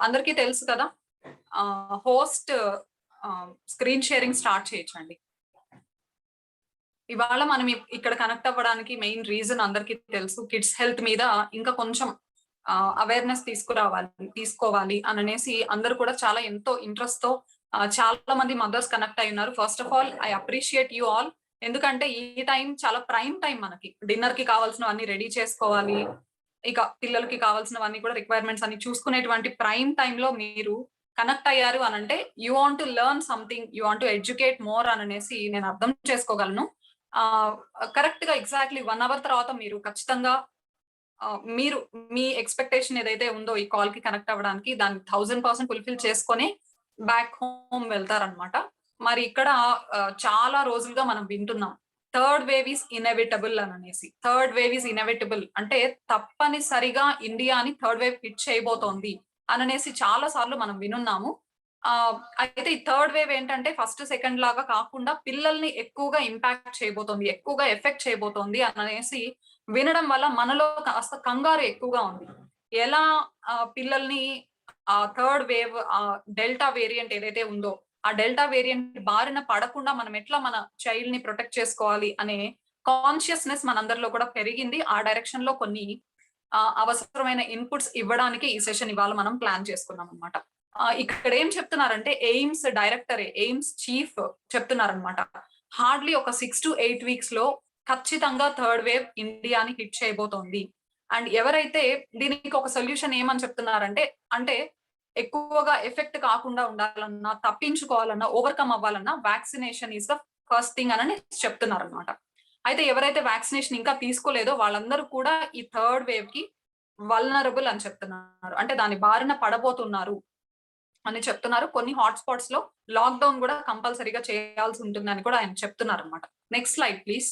అందరికీ తెలుసు కదా! హోస్ట్ స్క్రీన్ షేరింగ్ స్టార్ట్ చేయొచ్చండి. ఇవాళ మనం ఇక్కడ కనెక్ట్ అవ్వడానికి మెయిన్ రీజన్ అందరికీ తెలుసు. కిడ్స్ హెల్త్ మీద ఇంకా కొంచెం అవేర్‌నెస్ తీసుకోవాలి అననేసి అందరూ కూడా చాలా ఎంతో ఇంట్రెస్ట్‌తో చాలా మంది మదర్స్ కనెక్ట్ అయ్యున్నారు. First of all I appreciate you all. ఎందుకంటే ఈ టైం చాలా ప్రైమ్ టైం మనకి. డిన్నర్‌కి కావాల్సినవన్నీ రెడీ చేసుకోవాలి. ఇక పిల్లలకి కావాల్సినవన్నీ కూడా రిక్వైర్మెంట్స్ అన్ని చూసుకునేటువంటి ప్రైమ్ టైంలో మీరు కనెక్ట్ అయ్యారు అనంటే you want to learn something, you want to educate more అననేసి నేను అర్థం చేసుకోగలను. కరెక్ట్ గా ఎగ్జాక్ట్లీ 1 అవర్ తర్వాత మీరు ఖచ్చితంగా మీరు మీ ఎక్స్పెక్టేషన్ ఏదైతే ఉందో ఈ కాల్ కి కనెక్ట్ అవ్వడానికి దాన్ని 1000% ఫుల్ఫిల్ చేసుకొని బ్యాక్ హోమ్ వెళ్తారనమాట. మరి ఇక్కడ చాలా రోజులుగా మనం వింటున్నాం థర్డ్ వేవ్ ఈస్ ఇన్ఎవిటబుల్ అననేసి. థర్డ్ వేవ్ ఈస్ ఇన్ఎవిటబుల్ అంటే తప్పనిసరిగా ఇండియాని థర్డ్ వేవ్ హిట్ చేయబోతోంది అననేసి చాలా సార్లు మనం వినున్నాము. అయితే ఈ థర్డ్ వేవ్ ఏంటంటే ఫస్ట్, సెకండ్ లాగా కాకుండా పిల్లల్ని ఎక్కువగా ఇంపాక్ట్ చేయబోతోంది, ఎక్కువగా ఎఫెక్ట్ చేయబోతోంది అననేసి వినడం వల్ల మనలో కాస్త కంగారు ఎక్కువగా ఉంది. ఎలా పిల్లల్ని థర్డ్ వేవ్ డెల్టా వేరియంట్ ఏదైతే ఉందో ఆ డెల్టా వేరియంట్ బారిన పడకుండా మనం ఎట్లా మన చైల్డ్ ని ప్రొటెక్ట్ చేసుకోవాలి అనే కాన్షియస్నెస్ మనందరిలో కూడా పెరిగింది. ఆ డైరెక్షన్ లో కొన్ని అవసరమైన ఇన్పుట్స్ ఇవ్వడానికి ఈ సెషన్ ఇవాళ మనం ప్లాన్ చేసుకున్నాం అనమాట. ఇక్కడ ఏం చెప్తున్నారంటే ఎయిమ్స్ డైరెక్టర్, ఎయిమ్స్ చీఫ్ చెప్తున్నారనమాట. హార్డ్లీ ఒక 6 to 8 వీక్స్ లో ఖచ్చితంగా థర్డ్ వేవ్ ఇండియాని హిట్ చేయబోతోంది. అండ్ ఎవరైతే దీనికి ఒక సొల్యూషన్ ఏమని చెప్తున్నారంటే, అంటే ఎక్కువగా ఎఫెక్ట్ కాకుండా ఉండాలన్నా, తప్పించుకోవాలన్నా, ఓవర్కమ్ అవ్వాలన్నా vaccination is the first thing అని చెప్తున్నారనమాట. అయితే ఎవరైతే వ్యాక్సినేషన్ ఇంకా తీసుకోలేదో వాళ్ళందరూ కూడా ఈ థర్డ్ వేవ్ కి వల్నరబుల్ అని చెప్తున్నారు. అంటే దాని బారిన పడబోతున్నారు అని చెప్తున్నారు. కొన్ని హాట్‌స్పాట్స్ లో లాక్‌డౌన్ కూడా కంపల్సరీగా చేయాల్సి ఉంటుందని కూడా ఆయన చెప్తున్నారనమాట. Next slide please.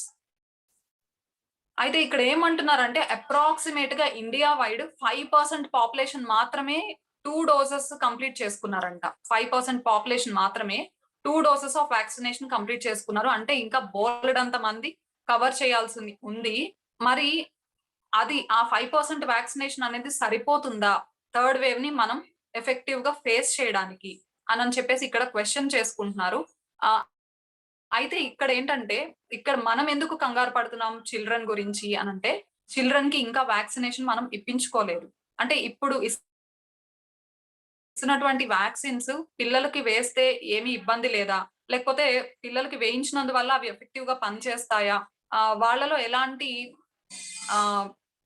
అయితే ఇక్కడ ఏమంటున్నారంటే అప్రాక్సిమేట్ గా ఇండియా వైడ్ 5% పాపులేషన్ మాత్రమే 2 డోసెస్ కంప్లీట్ చేసుకున్నారంట. 5% పాపులేషన్ మాత్రమే 2 డోసెస్ ఆఫ్ వ్యాక్సినేషన్ కంప్లీట్ చేసుకున్నారు. అంటే ఇంకా బోలెడంత మంది కవర్ చేయాల్సింది ఉంది. మరి అది ఆ 5% వ్యాక్సినేషన్ అనేది సరిపోతుందా థర్డ్ వేవ్ ని మనం ఎఫెక్టివ్ గా ఫేస్ చేయడానికి అని చెప్పేసి ఇక్కడ క్వెషన్ చేసుకుంటున్నారు. అయితే ఇక్కడ ఏంటంటే, ఇక్కడ మనం ఎందుకు కంగారు పడుతున్నాం చిల్డ్రన్ గురించి అనంటే, చిల్డ్రన్ కి ఇంకా వ్యాక్సినేషన్ మనం ఇప్పించుకోలేదు. అంటే ఇప్పుడు ఇస్తున్నటువంటి వ్యాక్సిన్స్ పిల్లలకి వేస్తే ఏమి ఇబ్బంది లేదా? లేకపోతే పిల్లలకి వేయించినందువల్ల అవి ఎఫెక్టివ్ గా పనిచేస్తాయా? వాళ్ళలో ఎలాంటి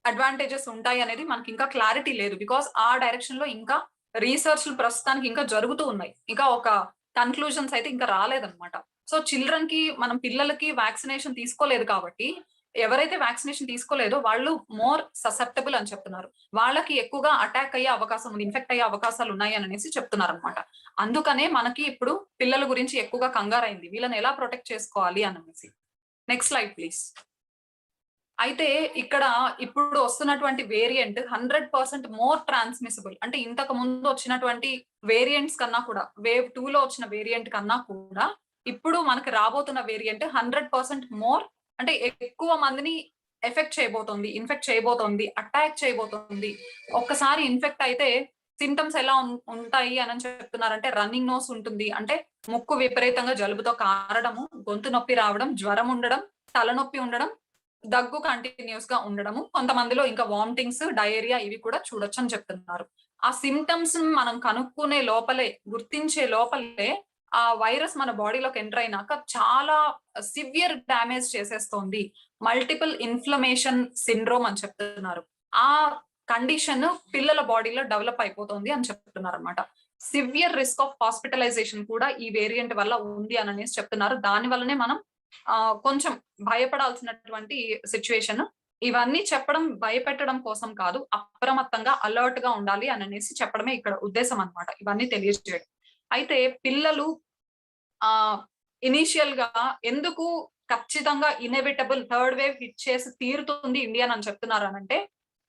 అడ్వాంటేజెస్ ఉంటాయి అనేది మనకి ఇంకా క్లారిటీ లేదు. బికాస్ ఆ డైరెక్షన్ లో ఇంకా రీసెర్చ్‌లు ప్రస్తుతానికి ఇంకా జరుగుతూ ఉన్నాయి. ఇంకా ఒక కన్‌క్లూజన్స్ అయితే ఇంకా రాలేదన్నమాట. సో చిల్డ్రన్ కి మనం పిల్లలకి వ్యాక్సినేషన్ తీసుకోలేదు కాబట్టి, ఎవరైతే వ్యాక్సినేషన్ తీసుకోలేదో వాళ్ళు మోర్ ససెప్టబుల్ అని చెప్తున్నారు. వాళ్ళకి ఎక్కువగా అటాక్ అయ్యే అవకాశం ఉంది. ఇన్ఫెక్ట్ అయ్యే అవకాశాలు ఉన్నాయి అనేసి చెప్తున్నారన్నమాట. అందుకనే మనకి ఇప్పుడు పిల్లల గురించి ఎక్కువగా కంగారైంది. వీళ్ళని ఎలా ప్రొటెక్ట్ చేసుకోవాలి అనేసి. Next slide please. అయితే ఇక్కడ ఇప్పుడు వస్తున్నటువంటి వేరియంట్ 100% మోర్ ట్రాన్స్మిసిబుల్. అంటే ఇంతకు ముందు వచ్చినటువంటి వేరియంట్స్ కన్నా కూడా వేవ్ 2 లో వచ్చిన వేరియంట్ కన్నా కూడా ఇప్పుడు మనకి రాబోతున్న వేరియంట్ 100% మోర్, అంటే ఎక్కువ మందిని ఎఫెక్ట్ చేయబోతోంది, ఇన్ఫెక్ట్ చేయబోతోంది, అటాక్ చేయబోతోంది. ఒక్కసారి ఇన్ఫెక్ట్ అయితే సింప్టమ్స్ ఎలా ఉంటాయి అని చెప్తున్నారంటే రన్నింగ్ నోస్ ఉంటుంది. అంటే ముక్కు విపరీతంగా జలుబుతో కారడము, గొంతు నొప్పి రావడం, జ్వరం ఉండడం, తలనొప్పి ఉండడం, దగ్గు కంటిన్యూస్ గా ఉండడము, కొంతమందిలో ఇంకా వామిటింగ్స్, డయేరియా ఇవి కూడా చూడొచ్చని చెప్తున్నారు. ఆ సింప్టమ్స్ మనం కనుక్కునే లోపలే, గుర్తించే లోపలే ఆ వైరస్ మన బాడీలోకి ఎంటర్ అయినాక చాలా సివియర్ డ్యామేజ్ చేసేస్తోంది. మల్టిపుల్ ఇన్‌ఫ్లమేషన్ సిండ్రోమ్ అని చెప్తున్నారు. ఆ కండిషన్ పిల్లల బాడీలో డెవలప్ అయిపోతుంది అని చెప్తున్నారన్నమాట. సివియర్ రిస్క్ ఆఫ్ హాస్పిటలైజేషన్ కూడా ఈ వేరియంట్ వల్ల ఉంది అననేసి చెప్తున్నారు. దాని వల్లనే మనం కొంచెం భయపడాల్సినటువంటి సిట్యుయేషన్. ఇవన్నీ చెప్పడం భయపెట్టడం కోసం కాదు. అప్రమత్తంగా అలర్ట్ గా ఉండాలి అననేసి చెప్పడమే ఇక్కడ ఉద్దేశ్యం అన్నమాట. ఇవన్నీ తెలియజేయడం. అయితే పిల్లలు ఇనీషియల్‌గా ఎందుకు ఖచ్చితంగా ఇనెవిటబుల్ థర్డ్ వేవ్ హిట్ చేసి తీరుతుంది ఇండియా అని చెప్తున్నారు అనంటే,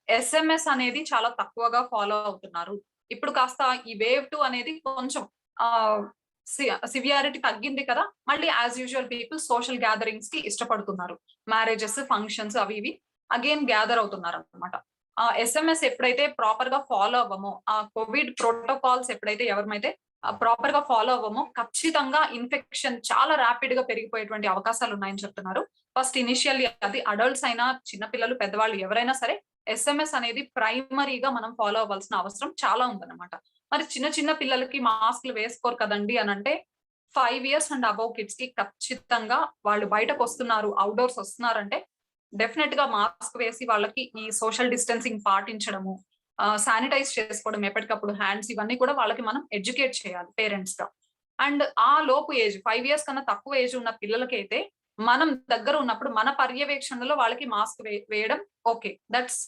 ఎస్ఎంఎస్ అనేది చాలా తక్కువగా ఫాలో అవుతున్నారు. ఇప్పుడు కాస్త ఈ వేవ్ 2 అనేది కొంచెం ఆహ్, సివియారిటీ తగ్గింది కదా! మళ్ళీ యాస్ యూజువల్ పీపుల్ సోషల్ గ్యాదరింగ్స్‌కి ఇష్టపడుతున్నారు. మ్యారేజెస్, ఫంక్షన్స్ అవి ఇవి అగైన్ గ్యాదర్ అవుతున్నారన్నమాట. ఎస్ఎంఎస్ ఎప్పుడైతే ప్రాపర్ గా ఫాలో అవ్వమో, ఆ కోవిడ్ ప్రోటోకాల్స్ ఎప్పుడైతే ఎవరమైతే ప్రాపర్ గా ఫాలో అవ్వమో, ఖచ్చితంగా ఇన్ఫెక్షన్ చాలా ర్యాపిడ్ గా పెరిగిపోయేటువంటి అవకాశాలు ఉన్నాయని చెప్తున్నారు. ఫస్ట్ ఇనిషియల్లీ అది అడల్ట్స్ అయినా, చిన్నపిల్లలు, పెద్దవాళ్ళు ఎవరైనా సరే ఎస్ఎంఎస్ అనేది ప్రైమరీగా మనం ఫాలో అవ్వాల్సిన అవసరం చాలా ఉందన్నమాట. మరి చిన్న చిన్న పిల్లలకి మాస్క్‌లు వేసుకోరు కదండీ అనంటే, 5 ఇయర్స్ అండ్ అబోవ్ కిడ్స్‌కి ఖచ్చితంగా వాళ్ళు బయటకొస్తున్నారు, ఔట్‌డోర్స్ వస్తున్నారంటే డెఫినెట్ గా మాస్క్ వేసి వాళ్ళకి ఈ సోషల్ డిస్టెన్సింగ్ పాటించడము, శానిటైజ్ చేసుకోవడం ఎప్పటికప్పుడు హ్యాండ్స్, ఇవన్నీ కూడా వాళ్ళకి మనం ఎడ్యుకేట్ చేయాలి పేరెంట్స్ గా. అండ్ ఆ లోపు ఏజ్ 5 ఇయర్స్ కన్నా తక్కువ ఏజ్ ఉన్న పిల్లలకైతే మనం దగ్గర ఉన్నప్పుడు మన పర్యవేక్షణలో వాళ్ళకి మాస్క్ వేయడం ఓకే. That's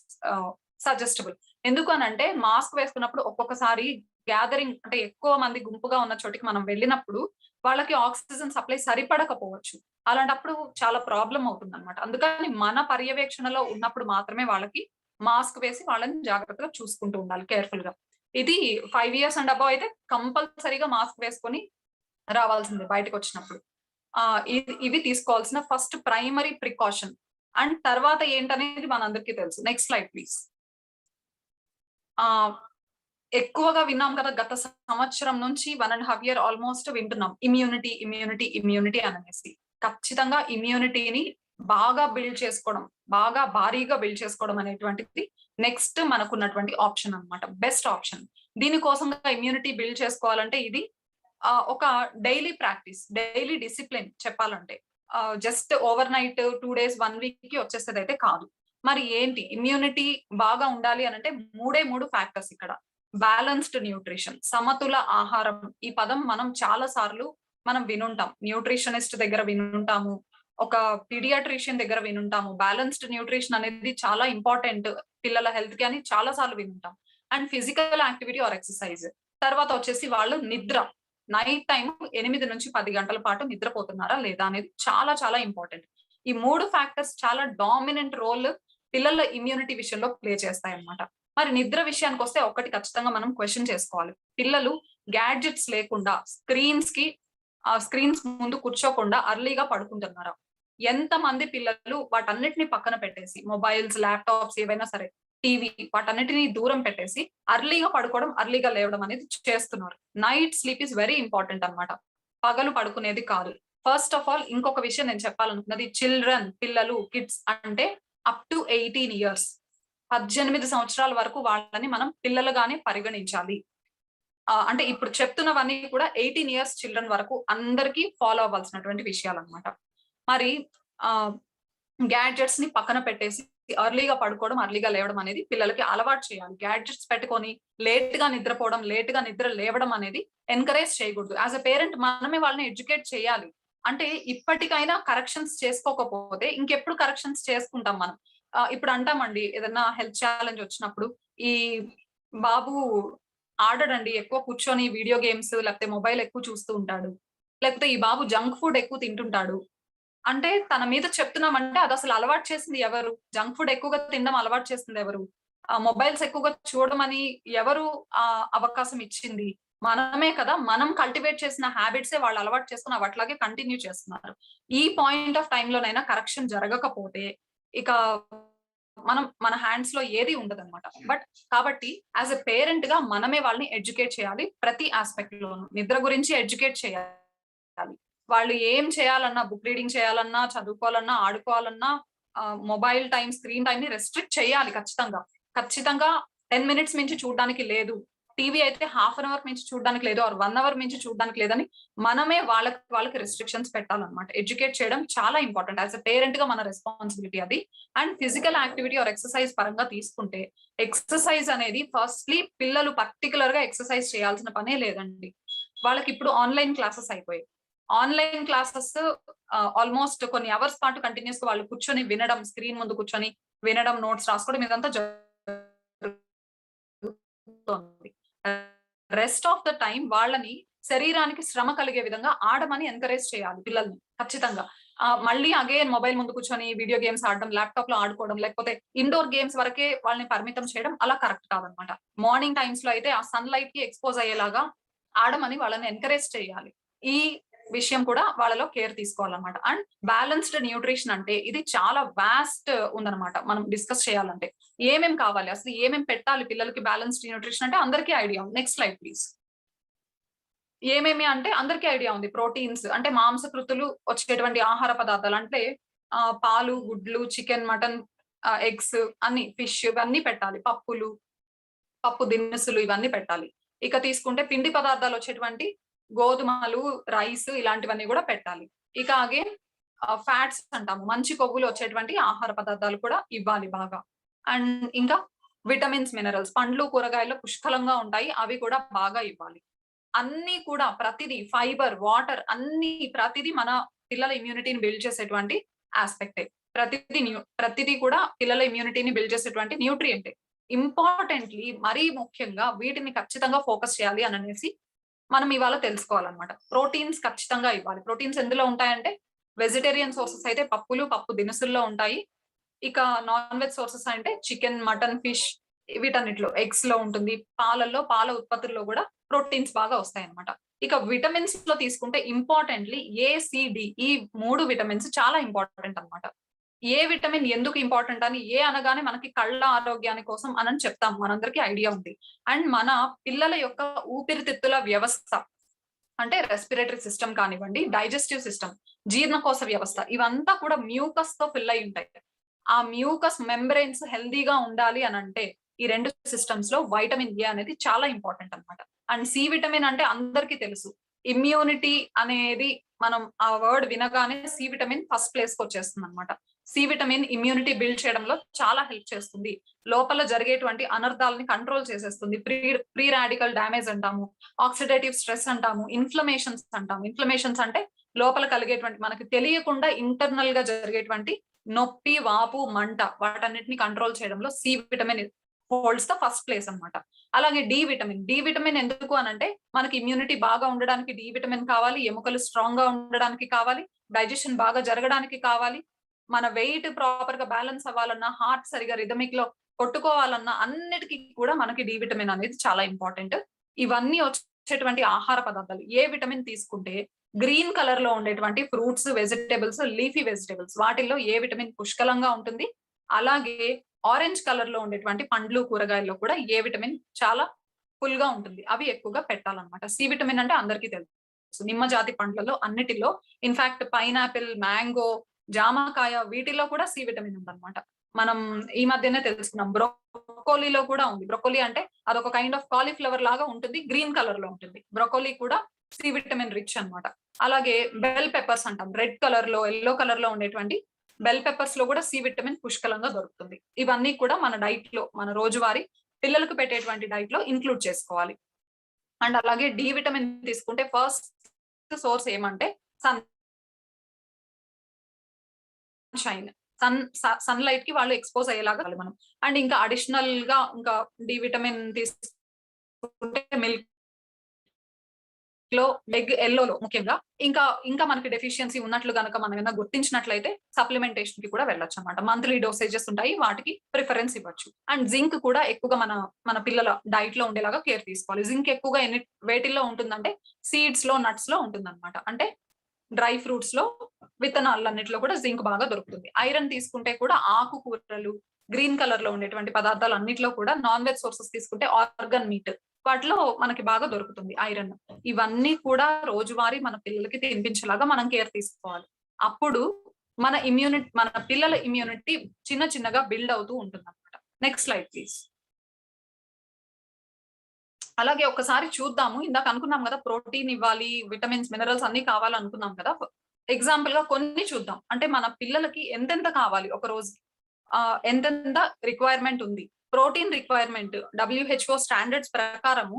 suggestible. ఎందుకు అనంటే మాస్క్ వేసుకున్నప్పుడు ఒక్కొక్కసారి గ్యాదరింగ్ అంటే ఎక్కువ మంది గుంపుగా ఉన్న చోటికి మనం వెళ్ళినప్పుడు వాళ్ళకి ఆక్సిజన్ సప్లై సరిపడకపోవచ్చు. అలాంటప్పుడు చాలా ప్రాబ్లమ్ అవుతుందన్నమాట. అందుకని మన పర్యవేక్షణలో ఉన్నప్పుడు మాత్రమే వాళ్ళకి మాస్క్ వేసి వాళ్ళని జాగ్రత్తగా చూసుకుంటూ ఉండాలి కేర్‌ఫుల్‌గా. ఇది 5 ఇయర్స్ అండ్ అబోవ్ అయితే కంపల్సరీగా మాస్క్ వేసుకొని రావాల్సిందే బయటకొచ్చినప్పుడు. ఇవి తీసుకోవాల్సిన ఫస్ట్ ప్రైమరీ ప్రికాషన్. అండ్ తర్వాత ఏంటనేది మనందరికీ తెలుసు. Next slide please. ఆహ్, ఎక్కువగా విన్నాం కదా! గత సంవత్సరం నుంచి 1 ½ ఇయర్ ఆల్‌మోస్ట్ వింటున్నాం. ఇమ్యూనిటీ, ఇమ్యూనిటీ, ఇమ్యూనిటీ అననేసి. ఖచ్చితంగా ఇమ్యూనిటీని బాగా బిల్డ్ చేసుకోవడం, బాగా భారీగా బిల్డ్ చేసుకోవడం అనేటువంటిది నెక్స్ట్ మనకున్నటువంటి ఆప్షన్ అన్నమాట. Best option. దీని కోసంగా ఇమ్యూనిటీ బిల్డ్ చేసుకోవాలంటే ఇది ఒక డైలీ ప్రాక్టీస్, డైలీ డిసిప్లిన్ చెప్పాలంటే. జస్ట్ ఓవర్‌నైట్ 2 డేస్, 1 వీక్‌కి వచ్చేసేదైతే కాదు. మరి ఏంటి ఇమ్యూనిటీ బాగా ఉండాలి అనంటే 3 ఫ్యాక్టర్స్ ఇక్కడ. బ్యాలెన్స్డ్ న్యూట్రిషన్, సమతుల ఆహారం. ఈ పదం మనం చాలా సార్లు మనం వినుంటాం. న్యూట్రిషనిస్ట్ దగ్గర వినుంటాము. ఒక పీడియాట్రిషియన్ దగ్గర వినుంటాము. బ్యాలెన్స్డ్ న్యూట్రిషన్ అనేది చాలా ఇంపార్టెంట్ పిల్లల హెల్త్‌కి అని చాలా సార్లు వినుంటాం. And physical activity or exercise. తర్వాత వచ్చేసి వాళ్ళు నిద్ర. నైట్ టైమ్ 8-10 గంటల పాటు నిద్రపోతున్నారా లేదా అనేది చాలా చాలా ఇంపార్టెంట్. ఈ 3 ఫ్యాక్టర్స్ చాలా డామినెంట్ రోల్ పిల్లల ఇమ్యూనిటీ విషయంలో ప్లే చేస్తాయన్నమాట. మరి నిద్ర విషయానికొస్తే ఒకటి ఖచ్చితంగా మనం క్వెషన్ చేసుకోవాలి. పిల్లలు గ్యాడ్జెట్స్ లేకుండా స్క్రీన్స్ ముందు కూర్చోకుండా అర్లీగా పడుకుంటున్నారా? ఎంతమంది పిల్లలు వాటన్నిటిని పక్కన పెట్టేసి మొబైల్స్, ల్యాప్‌టాప్స్ ఏవైనా సరే, టీవీ వాటన్నిటిని దూరం పెట్టేసి అర్లీగా పడుకోవడం, అర్లీగా లేవడం అనేది చేస్తున్నారు. Night sleep is very important అన్నమాట. పగలు పడుకునేది కాదు. ఫస్ట్ ఆఫ్ ఆల్ ఇంకొక విషయం నేను చెప్పాలనుకున్నది చిల్డ్రన్, పిల్లలు, కిడ్స్ అంటే అప్ టు 18 ఇయర్స్. 18 సంవత్సరాల వరకు వాళ్ళని మనం పిల్లలుగానే పరిగణించాలి. అంటే ఇప్పుడు చెప్తున్నవన్నీ కూడా 18 ఇయర్స్ చిల్డ్రన్ వరకు అందరికీ ఫాలో అవ్వాల్సినటువంటి విషయాలన్నమాట. మరి ఆహ్, గ్యాడ్జెట్స్‌ని పక్కన పెట్టేసి ఎర్లీగా పడుకోవడం, ఎర్లీగా లేవడం అనేది పిల్లలకి అలవాటు చేయాలి. గ్యాడ్జెట్స్ పెట్టుకొని లేట్‌గా నిద్రపోవడం, లేట్‌గా నిద్ర లేవడం అనేది ఎంకరేజ్ చేయకూడదు. యాస్ ఎ పేరెంట్ మనమే వాళ్ళని ఎడ్యుకేట్ చేయాలి. అంటే ఇప్పటికైనా కరెక్షన్స్ చేసుకోకపోతే ఇంకెప్పుడు కరెక్షన్స్ చేసుకుంటాం మనం. ఇప్పుడు అంటామండి ఏదన్నా హెల్త్ ఛాలెంజ్ వచ్చినప్పుడు, ఈ బాబు ఆడడండి ఎక్కువ కూర్చొని వీడియో గేమ్స్ లేకపోతే మొబైల్ ఎక్కువ చూస్తూ ఉంటాడు. లేకపోతే ఈ బాబు జంక్ ఫుడ్ ఎక్కువ తింటుంటాడు. అంటే తన మీద చెప్తున్నామంటే అదసలు అలవాటు చేసింది ఎవరు? జంక్ ఫుడ్ ఎక్కువగా తినడం అలవాటు చేసింది ఎవరు? మొబైల్స్ ఎక్కువగా చూడమని ఎవరు అవకాశం ఇచ్చింది? మనమే కదా! మనం కల్టివేట్ చేసిన హాబిట్సే వాళ్ళు అలవాటు చేసుకొని అవి అట్లాగే కంటిన్యూ చేస్తున్నారు. ఈ పాయింట్ ఆఫ్ టైమ్‌లోనైనా కరెక్షన్ జరగకపోతే ఇక మన హ్యాండ్స్‌లో ఏది ఉండదన్నమాట. కాబట్టి యాస్ ఎ పేరెంట్‌గా మనమే వాళ్ళని ఎడ్యుకేట్ చేయాలి. ప్రతి యాస్పెక్ట్‌లోను. నిద్ర గురించి ఎడ్యుకేట్ చేయాలి. వాళ్ళు ఏం చేయాలన్నా, బుక్ రీడింగ్ చేయాలన్నా, చదువుకోవాలన్నా, ఆడుకోవాలన్నా మొబైల్ టైమ్, స్క్రీన్ టైమ్‌ని రెస్ట్రిక్ట్ చేయాలి ఖచ్చితంగా. ఖచ్చితంగా 10 మినిట్స్ మించి చూడడానికి లేదు. టీవీ అయితే హాఫ్ అన్ అవర్ మించి చూడడానికి లేదు ఆర్ 1 అవర్ మించి చూడడానికి లేదని మనమే వాళ్ళకి రిస్ట్రిక్షన్స్ పెట్టాలన్నమాట. ఎడ్యుకేట్ చేయడం చాలా ఇంపార్టెంట్. యాస్ ఎ పేరెంట్‌గా మన రెస్పాన్సిబిలిటీ అది. And physical activity or exercise పరంగా తీసుకుంటే, ఎక్సర్‌సైజ్ అనేది ఫస్ట్‌లీ పిల్లలు పర్టిక్యులర్‌గా ఎక్సర్‌సైజ్ చేయాల్సిన పనే లేదండి. వాళ్ళకిప్పుడు ఆన్‌లైన్ క్లాసెస్ అయిపోయాయి. ఆన్‌లైన్ క్లాసెస్ ఆల్‌మోస్ట్ కొన్ని అవర్స్ పాటు కంటిన్యూయస్‌గా వాళ్ళు కూర్చొని వినడం, స్క్రీన్ ముందు కూర్చొని వినడం, నోట్స్ రాసుకోవడం ఇదంతా జరుగుతోంది. రెస్ట్ ఆఫ్ ద టైమ్ వాళ్ళని శరీరానికి శ్రమ కలిగే విధంగా ఆడమని ఎంకరేజ్ చేయాలి పిల్లల్ని ఖచ్చితంగా. మళ్ళీ అగైన్ మొబైల్ ముందు కూర్చొని వీడియో గేమ్స్ ఆడడం, ల్యాప్‌టాప్‌లో ఆడుకోవడం, లేకపోతే ఇండోర్ గేమ్స్ వరకే వాళ్ళని పరిమితం చేయడం అలా కరెక్ట్ కాదనమాట. మార్నింగ్ టైమ్స్‌లో అయితే ఆ సన్‌లైట్‌కి ఎక్స్‌పోజ్ అయ్యేలాగా ఆడమని వాళ్ళని ఎంకరేజ్ చేయాలి. ఈ విషయం కూడా వాళ్ళలో కేర్ తీసుకోవాలన్నమాట. అండ్ బ్యాలెన్స్డ్ న్యూట్రిషన్ అంటే ఇది చాలా వాస్ట్ ఉందన్నమాట. మనం డిస్కస్ చేయాలంటే ఏమేం కావాలి, అసలు ఏమేం పెట్టాలి పిల్లలకి బ్యాలెన్స్డ్ న్యూట్రిషన్ అంటే అందరికీ ఐడియా ఉంది. Next slide please. ఏమేమి అంటే అందరికీ ఐడియా ఉంది. ప్రోటీన్స్ అంటే మాంసకృతులు వచ్చేటువంటి ఆహార పదార్థాలు అంటే పాలు, గుడ్లు, చికెన్, మటన్, ఎగ్స్ అన్ని, ఫిష్ ఇవన్నీ పెట్టాలి. పప్పులు, పప్పు దినుసులు ఇవన్నీ పెట్టాలి. ఇక తీసుకుంటే పిండి పదార్థాలు వచ్చేటువంటి గోధుమలు, రైస్ ఇలాంటివన్నీ కూడా పెట్టాలి. ఇక అగైన్ ఫ్యాట్స్ అంటాము. మంచి కొవ్వులు వచ్చేటువంటి ఆహార పదార్థాలు కూడా ఇవ్వాలి బాగా. అండ్ ఇంకా విటమిన్స్, మినరల్స్ పండ్లు, కూరగాయలు పుష్కలంగా ఉంటాయి. అవి కూడా బాగా ఇవ్వాలి. అన్నీ కూడా ప్రతిదీ ఫైబర్, వాటర్ ప్రతిదీ మన పిల్లల ఇమ్యూనిటీని బిల్డ్ చేసేటువంటి ఆస్పెక్టే. ప్రతిదీ కూడా పిల్లల ఇమ్యూనిటీని బిల్డ్ చేసేటువంటి న్యూట్రియంటే. ఇంపార్టెంట్‌లీ మరీ ముఖ్యంగా వీటిని ఖచ్చితంగా ఫోకస్ చేయాలి అననేసి మనం ఇవాళ తెలుసుకోవాలన్నమాట. ప్రోటీన్స్ ఖచ్చితంగా ఇవ్వాలి. ప్రోటీన్స్ ఎందులో ఉంటాయంటే వెజిటేరియన్ సోర్సెస్ అయితే పప్పులు, పప్పు దినుసుల్లో ఉంటాయి. ఇక నాన్ వెజ్ సోర్సెస్ అంటే చికెన్, మటన్, ఫిష్ వీటన్నిటిలో, ఎగ్స్ లో ఉంటుంది. పాల ఉత్పత్తుల్లో కూడా ప్రోటీన్స్ బాగా వస్తాయన్నమాట. ఇక విటమిన్స్ లో తీసుకుంటే ఇంపార్టెంట్‌లీ ఏ, సి, డి ఈ 3 విటమిన్స్ చాలా ఇంపార్టెంట్ అన్నమాట. ఏ విటమిన్ ఎందుకు ఇంపార్టెంట్ అని ఏ అనగానే మనకి కళ్ళ ఆరోగ్యాని కోసం అని చెప్తాం. మనందరికీ ఐడియా ఉంది. అండ్ మన పిల్లల యొక్క ఊపిరితిత్తుల వ్యవస్థ అంటే రెస్పిరేటరీ సిస్టమ్ కానివ్వండి, డైజెస్టివ్ సిస్టమ్, జీర్ణకోశ వ్యవస్థ ఇవంతా కూడా మ్యూకస్ తో ఫిల్ అయి ఉంటాయి. ఆ మ్యూకస్ మెంబ్రెయిన్స్ హెల్తీగా ఉండాలి అనంటే ఈ 2 సిస్టమ్స్ లో వైటమిన్ ఏ అనేది చాలా ఇంపార్టెంట్ అన్నమాట. అండ్ సి విటమిన్ అంటే అందరికీ తెలుసు. ఇమ్యూనిటీ అనేది మనం ఆ వర్డ్ వినగానే సి విటమిన్ ఫస్ట్ ప్లేస్ కి వచ్చేస్తుందన్నమాట. సి విటమిన్ ఇమ్యూనిటీ బిల్డ్ చేయడంలో చాలా హెల్ప్ చేస్తుంది. లోపల జరిగేటువంటి అనర్థాలని కంట్రోల్ చేసేస్తుంది. ప్రీ రాడికల్ డ్యామేజ్ అంటాము, ఆక్సిడేటివ్ స్ట్రెస్ అంటాము, ఇన్ఫ్లమేషన్స్ అంటాము. ఇన్ఫ్లమేషన్స్ అంటే లోపల కలిగేటువంటి మనకు తెలియకుండా ఇంటర్నల్ గా జరిగేటువంటి నొప్పి, వాపు, మంట వాటన్నిటిని కంట్రోల్ చేయడంలో C vitamin holds the first place అన్నమాట. అలాగే డి విటమిన్. డి విటమిన్ ఎందుకు అనంటే మనకి ఇమ్యూనిటీ బాగా ఉండడానికి డి విటమిన్ కావాలి, ఎముకలు స్ట్రాంగ్ గా ఉండడానికి కావాలి, డైజెషన్ బాగా జరగడానికి కావాలి, మన వెయిట్ ప్రాపర్ గా బ్యాలెన్స్ అవ్వాలన్నా, హార్ట్ సరిగా రిథమిక్ లో కొట్టుకోవాలన్నా అన్నిటికీ కూడా మనకి డి విటమిన్ అనేది చాలా ఇంపార్టెంట్. ఇవన్నీ వచ్చేటువంటి ఆహార పదార్థాలు. ఏ విటమిన్ తీసుకుంటే గ్రీన్ కలర్ లో ఉండేటువంటి ఫ్రూట్స్, వెజిటబుల్స్, లీఫీ వెజిటబుల్స్ వాటిల్లో ఏ విటమిన్ పుష్కలంగా ఉంటుంది. అలాగే ఆరెంజ్ కలర్ లో ఉండేటువంటి పండ్లు, కూరగాయల్లో కూడా ఏ విటమిన్ చాలా ఫుల్ గా ఉంటుంది. అవి ఎక్కువగా పెట్టాలన్నమాట. సి విటమిన్ అంటే అందరికీ తెలుసు. నిమ్మ జాతి పండ్లలో అన్నిటిలో ఇన్‌ఫాక్ట్ పైనాపిల్, మ్యాంగో, జామకాయ వీటిలో కూడా సి విటమిన్ ఉందన్నమాట. మనం ఈ మధ్యనే తెలుసుకున్నాం. బ్రొక్కోలీలో కూడా ఉంది. బ్రొక్కోలీ అంటే అదొక కైండ్ ఆఫ్ కాలీఫ్లవర్ లాగా ఉంటుంది. గ్రీన్ కలర్ లో ఉంటుంది. బ్రొక్కోలీ కూడా సి విటమిన్ రిచ్ అన్నమాట. అలాగే బెల్ పెప్పర్స్ అంటాం. రెడ్ కలర్ లో, యెల్లో కలర్ లో ఉండేటువంటి బెల్ పెప్పర్స్ లో కూడా సి విటమిన్ పుష్కలంగా దొరుకుతుంది. ఇవన్నీ కూడా మన డైట్ లో, మన రోజువారీ పిల్లలకు పెట్టేటువంటి డైట్ లో ఇంక్లూడ్ చేసుకోవాలి. అండ్ అలాగే డి విటమిన్ తీసుకుంటే ఫస్ట్ సోర్స్ ఏమంటే సన్ షైన్. సన్ లైట్ కి వాళ్ళు ఎక్స్‌పోజ్ అయ్యేలాగా మనం. అండ్ ఇంకా అడిషనల్ గా ఇంకా డి విటమిన్ తీసుకుంటే మిల్క్ లో, ఎగ్ యెల్లోలో ముఖ్యంగా ఇంకా మనకి డెఫిషియన్సీ ఉన్నట్లు గనక మనం ఏమైనా గుర్తించినట్లయితే సప్లిమెంటేషన్ కి కూడా వెళ్ళొచ్చన్నమాట. మంత్లీ డోసేజెస్ ఉంటాయి. వాటికి ప్రిఫరెన్స్ ఇవ్వచ్చు. అండ్ జింక్ కూడా ఎక్కువగా మన పిల్లల డైట్ లో ఉండేలాగా కేర్ తీసుకోవాలి. జింక్ ఎక్కువగా వేటిల్లో ఉంటుందంటే సీడ్స్ లో, నట్స్ లో ఉంటుందన్నమాట. అంటే డ్రై ఫ్రూట్స్ లో, విత్తనాలన్నిటిలో కూడా జింక్ బాగా దొరుకుతుంది. ఐరన్ తీసుకుంటే కూడా ఆకుకూరలు, గ్రీన్ కలర్ లో ఉండేటువంటి పదార్థాలు అన్నిట్లో కూడా నాన్ వెజ్ సోర్సెస్ తీసుకుంటే ఆర్గన్ మీట్ వాటిలో మనకి బాగా దొరుకుతుంది ఐరన్. ఇవన్నీ కూడా రోజువారీ మన పిల్లలకి తినిపించేలాగా మనం కేర్ తీసుకోవాలి. అప్పుడు మన పిల్లల ఇమ్యూనిటీ చిన్నగా బిల్డ్ అవుతూ ఉంటుందన్నమాట. Next slide please. అలాగే ఒక్కసారి చూద్దాము. ఇందాక అనుకున్నాం కదా ప్రోటీన్ ఇవ్వాలి, విటమిన్స్, మినరల్స్ అన్నీ కావాలనుకున్నాం కదా! ఎగ్జాంపుల్ గా కొన్ని చూద్దాం. అంటే మన పిల్లలకి ఎంతెంత కావాలి ఒక రోజుకి? ఎంతెంత రిక్వైర్‌మెంట్ ఉంది. ప్రోటీన్ రిక్వైర్‌మెంట్ డబ్ల్యూహెచ్ఓ స్టాండర్డ్స్ ప్రకారము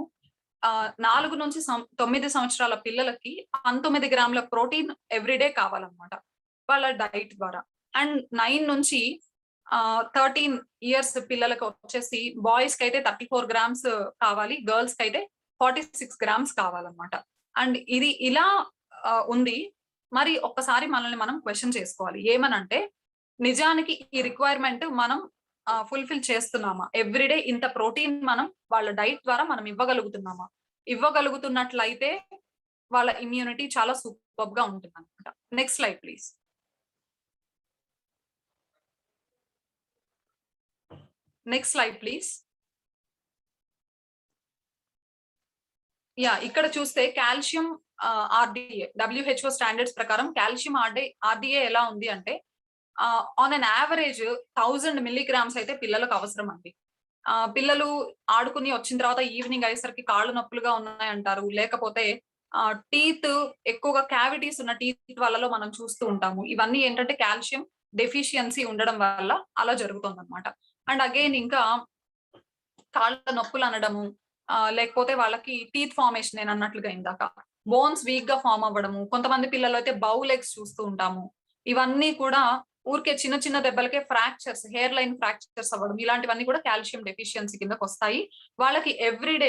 4-9 సంవత్సరాల పిల్లలకి 19 గ్రాముల ప్రోటీన్ ఎవ్రీ డే కావాలన్నమాట. వాళ్ళ డైట్ ద్వారా. అండ్ 9-13 ఇయర్స్ పిల్లలకి వచ్చేసి బాయ్స్ కైతే 34 గ్రామ్స్ కావాలి. గర్ల్స్ కైతే 46 గ్రామ్స్ కావాలన్నమాట. అండ్ ఇది ఇలా ఉంది. మరి ఒక్కసారి మనల్ని మనం క్వెషన్ చేసుకోవాలి. ఏమనంటే నిజానికి ఈ రిక్వైర్‌మెంట్ మనం ఫుల్‌ఫిల్ చేస్తున్నామా? ఎవ్రీ డే ఇంత ప్రోటీన్ మనం వాళ్ళ డైట్ ద్వారా మనం ఇవ్వగలుగుతున్నామా? ఇవ్వగలుగుతున్నట్లయితే వాళ్ళ ఇమ్యూనిటీ చాలా సూపర్బ్‌గా ఉంటుందన్నమాట. Next slide please. Next slide please. ఇక్కడ చూస్తే కాల్షియం ఆర్‌డీఏ డబ్ల్యూహెచ్ఓ స్టాండర్డ్స్ ప్రకారం కాల్షియం ఆర్‌డీఏ ఎలా ఉంది అంటే ఆన్ అన్ యావరేజ్ 1000 మిల్లీగ్రామ్స్ అయితే పిల్లలకు అవసరం అండి. పిల్లలు ఆడుకుని వచ్చిన తర్వాత ఈవినింగ్ అయ్యేసరికి కాళ్ళు నొప్పులుగా ఉన్నాయంటారు. లేకపోతే టీత్ ఎక్కువగా క్యావిటీస్ ఉన్న టీత్ వాళ్ళలో మనం చూస్తూ ఉంటాము. ఇవన్నీ ఏంటంటే కాల్షియం డెఫిషియన్సీ ఉండడం వల్ల అలా జరుగుతుందన్నమాట. అండ్ అగైన్ ఇంకా కాళ్ళ నొప్పులు అనడము, లేకపోతే వాళ్ళకి టీత్ ఫార్మేషన్ నేనన్నట్లుగా ఇందాక. బోన్స్ వీక్‌గా ఫార్మ్ అవ్వడము. కొంతమంది పిల్లల్లో అయితే బౌ లెగ్స్ చూస్తూ ఉంటాము. ఇవన్నీ కూడా ఊరికే చిన్న చిన్న దెబ్బలకే ఫ్రాక్చర్స్, హెయిర్ లైన్ ఫ్రాక్చర్స్ అవ్వడం ఇలాంటివన్నీ కూడా కాల్షియం డెఫిషియన్సీ కిందకొస్తాయి. వాళ్ళకి every day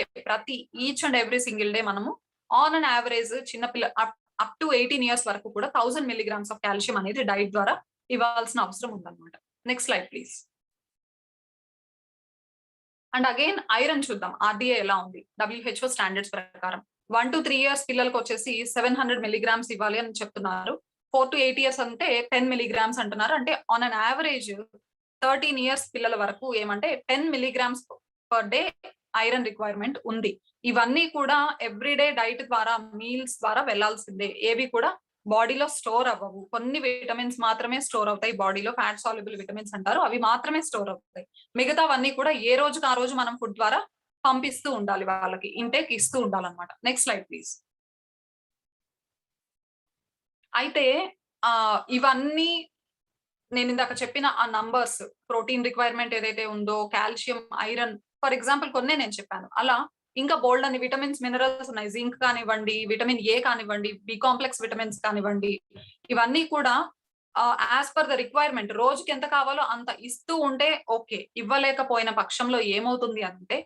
each and every single day మనము ఆన్ అన్ యావరేజ్ చిన్న పిల్ల అప్ టు 18 ఇయర్స్ వరకు కూడా 1000 మిల్లీగ్రామ్స్ ఆఫ్ కాల్షియం అనేది డైట్ ద్వారా ఇవ్వాల్సిన అవసరం ఉందన్నమాట. Next slide please. And again iron చూద్దాం. ఆర్‌డీఏ ఎలా ఉంది? డబ్ల్యూహెచ్ఓ స్టాండర్డ్స్ ప్రకారం 1-3 ఇయర్స్ పిల్లలకొచ్చేసి 700 మిల్లీగ్రామ్స్ ఇవ్వాలి అని చెప్తున్నారు. 4-8 ఇయర్స్ అంటే 10 మిల్లీగ్రామ్స్ అంటున్నారు. అంటే ఆన్ అన్ యావరేజ్ 13 ఇయర్స్ పిల్లల వరకు ఏమంటే 10 milligrams per day iron requirement ఉంది. ఇవన్నీ కూడా ఎవ్రీ డే డైట్ ద్వారా, మీల్స్ ద్వారా వెళ్ళాల్సిందే. ఏవి కూడా బాడీలో స్టోర్ అవ్వవు. కొన్ని విటమిన్స్ మాత్రమే స్టోర్ అవుతాయి బాడీలో. ఫ్యాట్ సాల్యుబుల్ విటమిన్స్ అంటారు. అవి మాత్రమే స్టోర్ అవుతాయి. మిగతావన్నీ కూడా ఏ రోజుకి ఆ రోజు మనం ఫుడ్ ద్వారా పంపిస్తూ ఉండాలి వాళ్ళకి. ఇంటేక్ ఇస్తూ ఉండాలన్నమాట. Next slide please. అయితే ఇవన్నీ నేనిందాక చెప్పిన ఆ నంబర్స్ ప్రోటీన్ రిక్వైర్మెంట్ ఏదైతే ఉందో, కాల్షియం, ఐరన్ ఫర్ ఎగ్జాంపుల్ కొన్నే నేను చెప్పాను. అలా ఇంకా బోలెడన్ని విటమిన్స్, మినరల్స్ ఉన్నాయి. జింక్ కానివ్వండి, విటమిన్ ఏ కానివ్వండి, బి కాంప్లెక్స్ విటమిన్స్ కానివ్వండి, ఇవన్నీ కూడా యాస్ పర్ ద రిక్వైర్మెంట్ రోజుకి ఎంత కావాలో అంత ఇస్తూ ఉంటే ఓకే. ఇవ్వలేకపోయిన పక్షంలో ఏమవుతుంది అంటే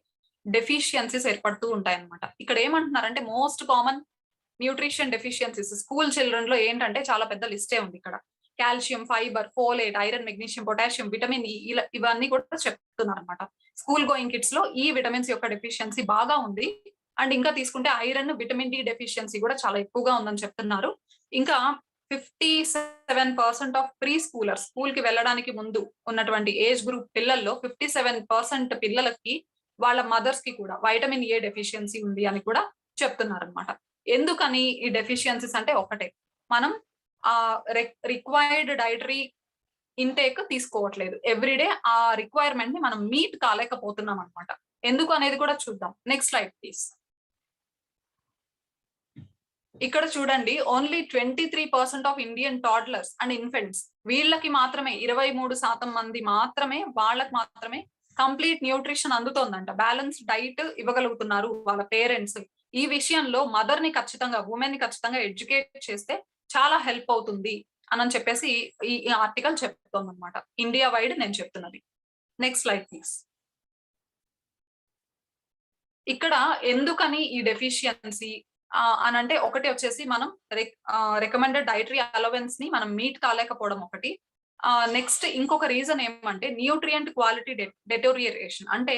డెఫిషియన్సీస్ ఏర్పడుతూ ఉంటాయన్నమాట. ఇక్కడ ఏమంటున్నారంటే most common nutrition deficiencies school చిల్డ్రన్‌లో ఏంటంటే చాలా పెద్ద లిస్టే ఉంది ఇక్కడ. Calcium, fibre, folate, iron, magnesium, potassium, vitamin E ఇవన్నీ కూడా చెప్తున్నారన్నమాట. స్కూల్ గోయింగ్ కిడ్స్‌లో ఈ విటమిన్స్ యొక్క డెఫిషియన్సీ బాగా ఉంది. అండ్ ఇంకా తీసుకుంటే ఐరన్, విటమిన్ డి డెఫిషియన్సీ కూడా చాలా ఎక్కువగా ఉందని చెప్తున్నారు. ఇంకా 57% ఆఫ్ ప్రీ స్కూలర్స్ స్కూల్‌కి వెళ్ళడానికి ముందు ఉన్నటువంటి ఏజ్ గ్రూప్ పిల్లల్లో 57% పిల్లలకి వాళ్ళ మదర్స్‌కి కూడా వైటమిన్ ఏ డెఫిషియన్సీ ఉంది అని కూడా చెప్తున్నారన్నమాట. ఎందుకని ఈ డెఫిషియన్సీస్ అంటే ఒకటే. మనం రిక్వైర్డ్ డైటరీ ఇంటేక్ తీసుకోవట్లేదు. ఎవ్రీ డే ఆ రిక్వైర్మెంట్‌ని మనం మీట్ కాలేకపోతున్నాం అన్నమాట. ఎందుకు అనేది కూడా చూద్దాం. Next slide please. ఇక్కడ చూడండి only 23% of Indian toddlers and infants వీళ్ళకి మాత్రమే 23% మంది మాత్రమే వాళ్ళకి మాత్రమే కంప్లీట్ న్యూట్రిషన్ అందుతోందంట. బ్యాలెన్స్డ్ డైట్ ఇవ్వగలుగుతున్నారు వాళ్ళ పేరెంట్స్. ఈ విషయంలో మదర్ ని ఖచ్చితంగా వుమెన్ ని ఖచ్చితంగా ఎడ్యుకేట్ చేస్తే చాలా హెల్ప్ అవుతుంది అని చెప్పేసి ఈ ఆర్టికల్ చెప్తోందన్నమాట. ఇండియా వైడ్ నేను చెప్తున్నది. Next slide please. ఇక్కడ ఎందుకని ఈ డెఫిషియన్సీ అనంటే ఒకటి వచ్చేసి మనం రికమెండెడ్ డైటరీ అలవెన్స్ ని మనం మీట్ కాలేకపోవడం ఒకటి. నెక్స్ట్ ఇంకొక రీజన్ ఏమంటే న్యూట్రియంట్ క్వాలిటీ డెటోరియేషన్ అంటే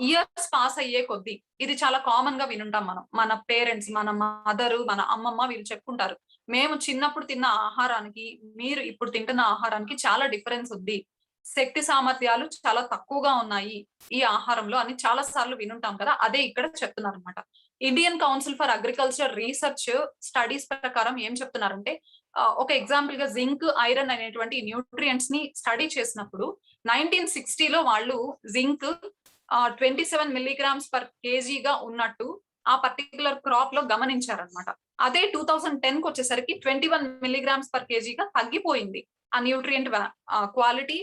ఇయర్స్ పాస్ అయ్యే కొద్దీ ఇది చాలా కామన్ గా వినుంటాం మనం. మన పేరెంట్స్, మన మదర్, మన అమ్మమ్మ వీళ్ళు చెప్పుకుంటారు. మేము చిన్నప్పుడు తిన్న ఆహారానికి, మీరు ఇప్పుడు తింటున్న ఆహారానికి చాలా డిఫరెన్స్ ఉంది. శక్తి సామర్థ్యాలు చాలా తక్కువగా ఉన్నాయి ఈ ఆహారంలో అని చాలా సార్లు వినుంటాం కదా! అదే ఇక్కడ చెప్తున్నారన్నమాట. Indian council for agriculture research studies ప్రకారం ఏం చెప్తున్నారంటే ఒక ఎగ్జాంపుల్ గా జింక్, ఐరన్ అనేటువంటి న్యూట్రియంట్స్ ని స్టడీ చేసినప్పుడు 1960లో వాళ్ళు జింక్ 27 మిల్లీగ్రామ్స్ పర్ కేజీగా ఉన్నట్టు ఆ పర్టిక్యులర్ క్రాప్ లో గమనించారన్నమాట. అదే 2010 కొచ్చేసరికి 21 మిల్లీగ్రామ్స్ పర్ కేజీగా తగ్గిపోయింది. ఆ న్యూట్రియంట్ క్వాలిటీ